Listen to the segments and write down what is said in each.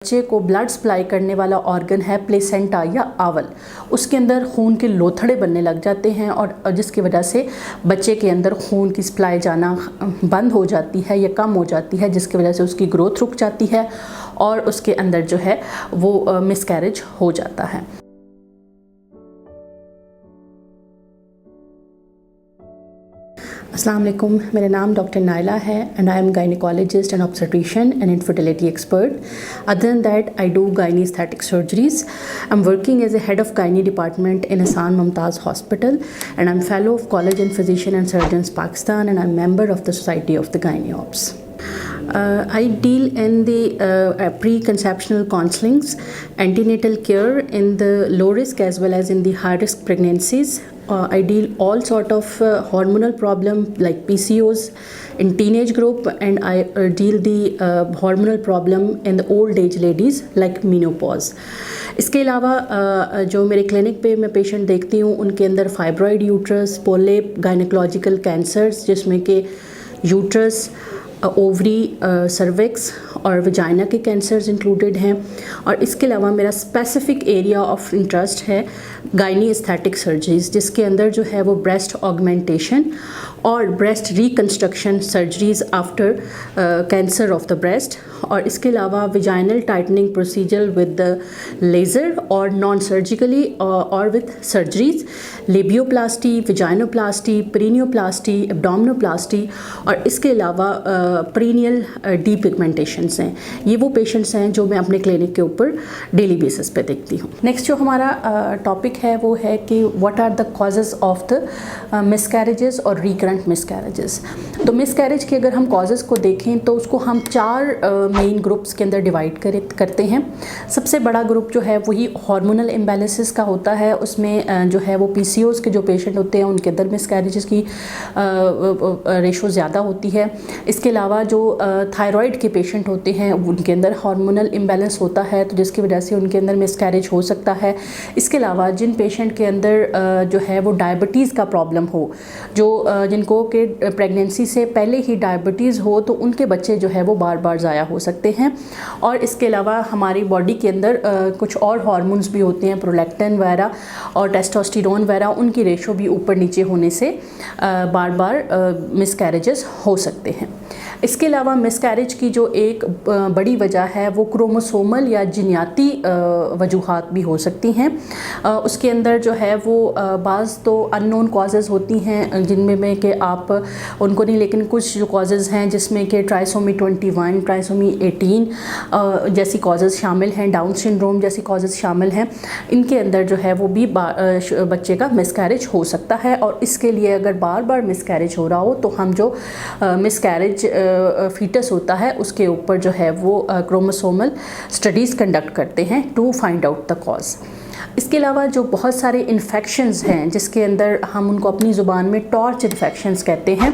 बच्चे को blood supply करने वाला ऑर्गन है प्लेसेंटा या आंवल, उसके अंदर खून के लोथड़े बनने लग जाते हैं और जिसकी वजह से बच्चे के अंदर खून की सप्लाई जाना बंद हो जाती है या कम हो जाती है, जिसकी वजह से उसकी ग्रोथ रुक जाती है और उसके अंदर जो है वो मिसकैरेज हो जाता है। अस्सलाम वालेकुम, मेरा नाम डॉक्टर नाइला है and I am gynaecologist and obstetrician and infertility expert. Other than that I do gynae aesthetic surgeries. I'm working as a head of gynae department in Ahsan Mumtaz Hospital and I'm fellow of College and Physician and Surgeons Pakistan and I'm member of the Society of the Gynae Ops. I deal in the preconceptional counselings, antenatal care in the low risk as well as in the high risk pregnancies. I deal all sort of hormonal problem like PCOS in teenage group and I deal the hormonal problem in the old age ladies like menopause. इसके अलावा जो मेरे clinic पे मैं patient देखती हूँ उनके अंदर fibroid uterus, polyp, gynaecological cancers जिसमें कि यूट्रस, ओवरी, सर्विक्स और वजाइना के कैंसर्स इंक्लूडेड हैं। और इसके अलावा मेरा स्पेसिफिक एरिया ऑफ इंटरेस्ट है गायनी एस्थेटिक सर्जरीज, जिसके अंदर जो है वो ब्रेस्ट ऑगमेंटेशन और breast reconstruction surgeries after cancer of the breast, और इसके अलावा vaginal tightening procedure with the laser और नॉन सर्जिकली और विद सर्जरीज, लेबियोप्लास्टी, विजाइनोप्लास्टी, पेरिनियोप्लास्टी, एब्डोमिनोप्लास्टी, और इसके अलावा पेरिनियल डीपिगमेंटेशंस हैं। ये वो पेशेंट्स हैं जो मैं अपने क्लिनिक के ऊपर डेली बेसिस पे देखती हूँ। नेक्स्ट जो हमारा टॉपिक है वो है कि what are the causes of the miscarriages और रिकरेंट मिसकैरेजेस। तो मिसकैरेज के अगर हम कॉजेज़ को देखें तो उसको हम चार मेन ग्रुप्स के अंदर डिवाइड करते हैं। सबसे बड़ा ग्रुप जो है वही हार्मोनल इम्बैलेंसेस का होता है। उसमें जो है वो PCOS के जो पेशेंट होते हैं उनके अंदर मिसकैरेजेस की रेशो ज़्यादा होती है। इसके अलावा जो थायराइड के पेशेंट होते हैं उनके अंदर हार्मोनल इम्बैलेंस होता है तो जिसकी वजह से उनके अंदर मिसकैरेज हो सकता है। इसके अलावा जिन पेशेंट के अंदर जो है वो डायबिटीज़ का प्रॉब्लम हो, जो जिनको के प्रेगनेंसी से पहले ही डायबिटीज़ हो, तो उनके बच्चे जो है वो बार बार ज़ाया हो सकते हैं। और इसके अलावा हमारी बॉडी के अंदर कुछ और हार्मोन्स भी होते हैं, प्रोलैक्टिन वगैरह और टेस्टोस्टेरोन वगैरह, उनकी रेशो भी ऊपर नीचे होने से बार बार मिसकैरेजेस हो सकते हैं। इसके अलावा मिसकैरेज की जो एक बड़ी वजह है वो क्रोमोसोमल या जिन्याती वजूहात भी हो सकती हैं। उसके अंदर जो है वो बाज़ तो अननोन कॉजेज़ होती हैं जिनमें में कि आप उनको नहीं, लेकिन कुछ जो कॉजेज़ हैं जिसमें कि ट्राइसोमी 21, ट्राइसोमी 18 जैसी कॉजेज़ शामिल हैं, डाउन सिंड्रोम जैसी कॉजेज़ शामिल हैं। इनके अंदर जो है वो भी बच्चे का मिसकैरेज हो सकता है और इसके लिए अगर बार बार मिसकैरेज हो रहा हो तो हम जो मिसकैरेज फीटस होता है उसके ऊपर जो है वो क्रोमोसोमल स्टडीज़ कंडक्ट करते हैं to find out the cause. इसके अलावा जो बहुत सारे इन्फेक्शंस हैं जिसके अंदर हम उनको अपनी ज़ुबान में टॉर्च इन्फेक्शंस कहते हैं,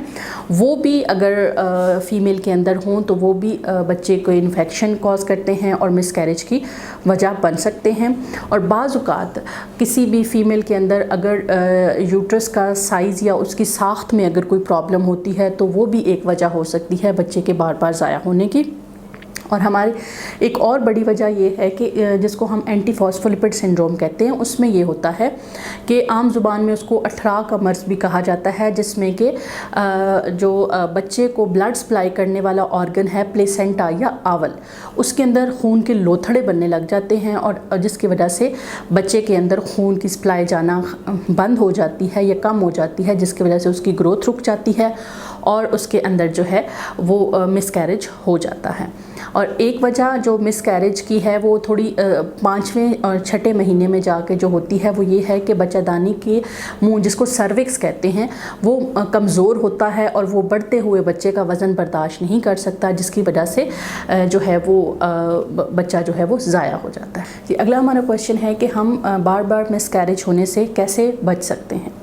वो भी अगर फ़ीमेल के अंदर हों तो वो भी बच्चे को इन्फेक्शन कॉज करते हैं और मिसकैरेज की वजह बन सकते हैं। और बाज़ औक़ात किसी भी फ़ीमेल के अंदर अगर यूट्रस का साइज़ या उसकी साख्त में अगर कोई प्रॉब्लम होती है तो वो भी एक वजह हो सकती है बच्चे के बार बार ज़ाया होने की। और हमारी एक और बड़ी वजह ये है कि जिसको हम एंटीफॉस्फोलिपिड सिंड्रोम कहते हैं, उसमें ये होता है कि आम ज़ुबान में उसको अठरा का मर्ज़ भी कहा जाता है, जिसमें कि जो बच्चे को ब्लड सप्लाई करने वाला ऑर्गन है प्लेसेंटा या आंवल, उसके अंदर खून के लोथड़े बनने लग जाते हैं और जिसकी वजह से बच्चे के अंदर खून की सप्लाई जाना बंद हो जाती है या कम हो जाती है, जिसकी वजह से उसकी ग्रोथ रुक जाती है और उसके अंदर जो है वो मिसकैरेज हो जाता है। और एक वजह जो मिसकैरेज की है वो थोड़ी 5वें और 6ठे महीने में जाके जो होती है वो ये है कि बच्चादानी के मुंह, जिसको सर्विक्स कहते हैं, वो कमज़ोर होता है और वो बढ़ते हुए बच्चे का वज़न बर्दाश्त नहीं कर सकता, जिसकी वजह से जो है वो बच्चा जो है वो ज़ाया हो जाता है। जी, अगला हमारा क्वेश्चन है कि हम बार बार मिसकैरेज होने से कैसे बच सकते हैं।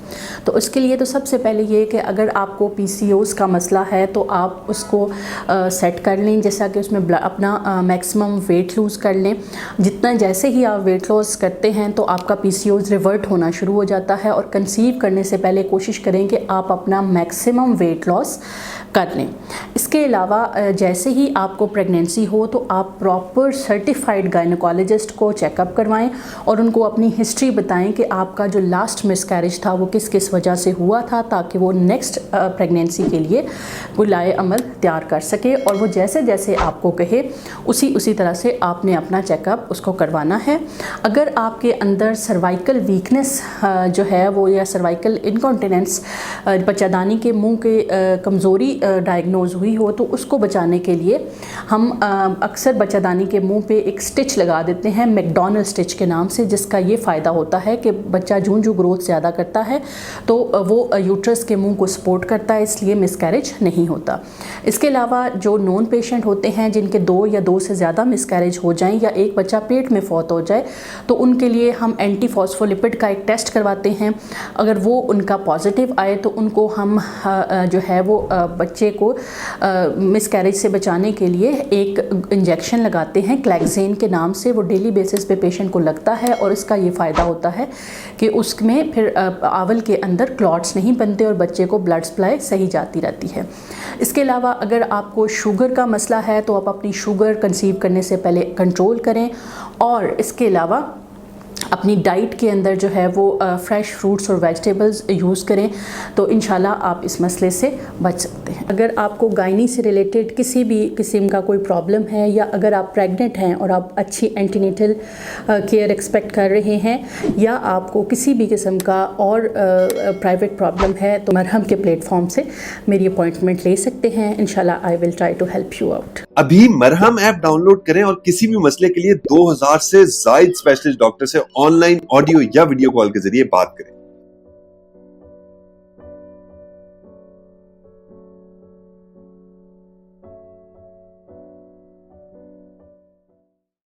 तो उसके लिए तो सबसे पहले ये कि अगर आपको PCOS का मसला है तो आप उसको सेट कर लें, जैसा कि उसमें अपना मैक्सिमम वेट लूज़ कर लें। जितना जैसे ही आप वेट लॉस करते हैं तो आपका PCOS रिवर्ट होना शुरू हो जाता है। और कंसीव करने से पहले कोशिश करें कि आप अपना मैक्सिमम वेट लॉस कर लें। इसके अलावा जैसे ही आपको प्रेगनेंसी हो तो आप प्रॉपर सर्टिफाइड गायनोकोलॉजिस्ट को चेकअप करवाएं और उनको अपनी हिस्ट्री बताएं कि आपका जो लास्ट मिसकैरेज था वो किस किस वजह से हुआ था, ताकि वो नेक्स्ट प्रेगनेंसी के लिए कोई लाए अमल तैयार कर सके। और वो जैसे जैसे आपको कहे उसी तरह से आपने अपना चेकअप उसको करवाना है। अगर आपके अंदर सर्वाइकल वीकनेस जो है वो, या सर्वाइकल इनकॉन्टिनेंस, बच्चादानी के मुंह के कमज़ोरी डायग्नोज हुई हो, तो उसको बचाने के लिए हम अक्सर बच्चादानी के मुंह पे एक स्टिच लगा देते हैं मैकडॉनल्ड स्टिच के नाम से, जिसका ये फ़ायदा होता है कि बच्चा जूं ग्रोथ ज़्यादा करता है तो वो यूट्रस के मुंह को सपोर्ट करता है, इसलिए मिसकैरेज नहीं होता। इसके अलावा जो नॉन पेशेंट होते हैं जिनके 2 या 2 से ज़्यादा मिसकैरेज हो जाएं या एक बच्चा पेट में फौत हो जाए, तो उनके लिए हम एंटी फॉस्फोलिपिड का एक टेस्ट करवाते हैं। अगर वो उनका पॉजिटिव आए तो उनको हम जो है वो बच्चे को मिसकैरेज से बचाने के लिए एक इंजेक्शन लगाते हैं क्लैक्सेन के नाम से। वो डेली बेसिस पे पेशेंट को लगता है और इसका ये फ़ायदा होता है कि उसमें फिर आवल के अंदर क्लॉट्स नहीं बनते और बच्चे को ब्लड सप्लाई सही जाती रहती है। इसके अलावा अगर आपको शुगर का मसला है तो आप अपनी शुगर कंसीव करने से पहले कंट्रोल करें, और इसके अलावा अपनी डाइट के अंदर जो है वो फ्रेश फ्रूट्स और वेजिटेबल्स यूज़ करें, तो इंशाल्लाह आप इस मसले से बच सकते हैं। अगर आपको गायनी से रिलेटेड किसी भी किस्म का कोई प्रॉब्लम है, या अगर आप प्रेग्नेंट हैं और आप अच्छी एंटीनेटल केयर एक्सपेक्ट कर रहे हैं, या आपको किसी भी किस्म का और प्राइवेट प्रॉब्लम है, तो मरहम के प्लेटफॉर्म से मेरी अपॉइंटमेंट ले सकते हैं। इंशाल्लाह I will try to help you out. अभी मरहम ऐप डाउनलोड करें और किसी भी मसले के लिए 2000 से ज्यादा स्पेशलिस्ट डॉक्टर से ऑनलाइन ऑडियो या वीडियो कॉल के जरिए बात करें।